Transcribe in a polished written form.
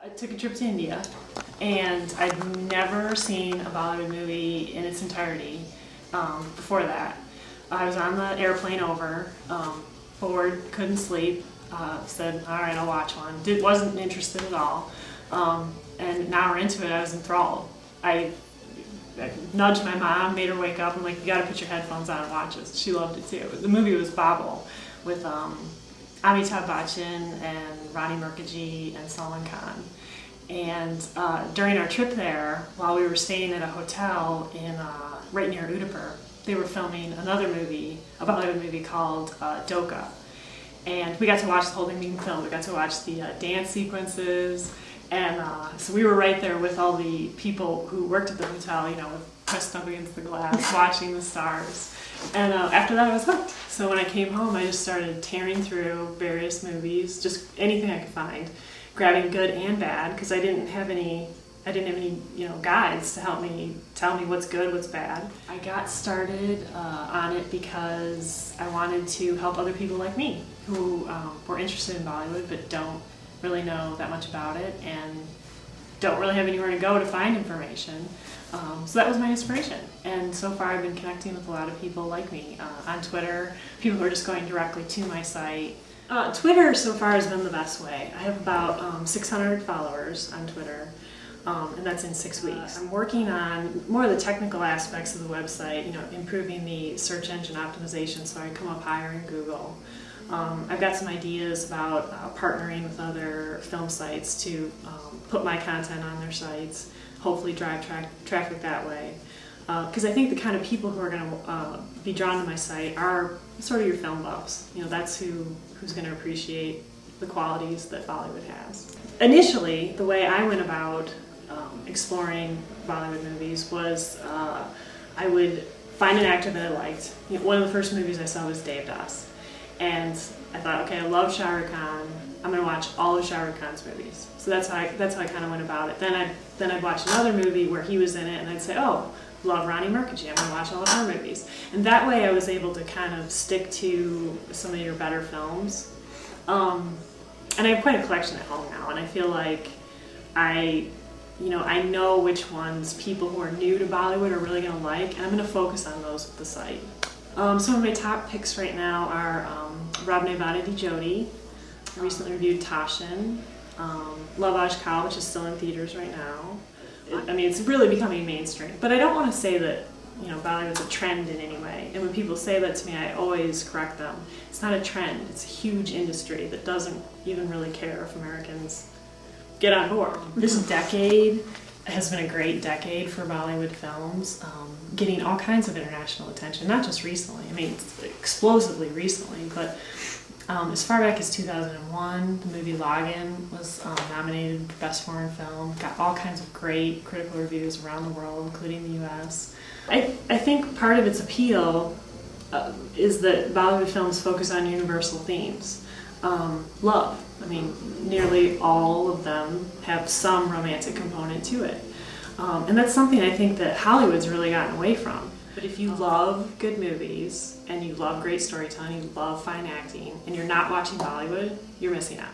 I took a trip to India, and I'd never seen a Bollywood movie in its entirety before that. I was on the airplane over, bored, couldn't sleep, said, all right, I'll watch one. Wasn't interested at all, and an hour into it, I was enthralled. I nudged my mom, made her wake up. I'm like, you gotta put your headphones on and watch this. She loved it too. The movie was Babel with Amitabh Bachchan and Rani Mukherjee and Salman Khan. And during our trip there, while we were staying at a hotel in right near Udaipur, they were filming another movie, a Bollywood movie called Doka. And we got to watch the whole thing being filmed. We got to watch the dance sequences. And so we were right there with all the people who worked at the hotel, you know, pressed up against the glass, watching the stars. And after that, I was hooked. So when I came home, I just started tearing through various movies, just anything I could find, grabbing good and bad, because I didn't have any, guides to help me tell me what's good, what's bad. I got started on it because I wanted to help other people like me who were interested in Bollywood but don't really know that much about it and don't really have anywhere to go to find information. So that was my inspiration, and so far I've been connecting with a lot of people like me on Twitter, people who are just going directly to my site. Twitter so far has been the best way. I have about 600 followers on Twitter, and that's in 6 weeks. I'm working on more of the technical aspects of the website, improving the search engine optimization so I come up higher in Google. I've got some ideas about partnering with other film sites to put my content on their sites, hopefully drive traffic that way. Because I think the kind of people who are going to be drawn to my site are sort of your film buffs. That's who's going to appreciate the qualities that Bollywood has. Initially, the way I went about exploring Bollywood movies was I would find an actor that I liked. One of the first movies I saw was Devdas. And I thought, okay, I love Shah Rukh Khan. I'm going to watch all of Shah Rukh Khan's movies. So that's how I kind of went about it. Then I'd watch another movie where he was in it, and I'd say, oh, love Rani Mukherjee. I'm going to watch all of her movies. And that way I was able to kind of stick to some of your better films. And I have quite a collection at home now, and I feel like I know which ones people who are new to Bollywood are really going to like, and I'm going to focus on those with the site. Some of my top picks right now are Rab Ne Bade Di Jodi. I recently reviewed Tashin. Love Ajkal, which is still in theaters right now. It's really becoming mainstream. But I don't want to say that Bollywood's a trend in any way. And when people say that to me, I always correct them. It's not a trend. It's a huge industry that doesn't even really care if Americans get on board. This decade has been a great decade for Bollywood films, getting all kinds of international attention, not just recently, explosively recently, but as far back as 2001, the movie Login was nominated for Best Foreign Film, got all kinds of great critical reviews around the world, including the US. I think part of its appeal is that Bollywood films focus on universal themes. Love. Nearly all of them have some romantic component to it. And that's something I think that Hollywood's really gotten away from. But if you love good movies, and you love great storytelling, you love fine acting, and you're not watching Bollywood, you're missing out.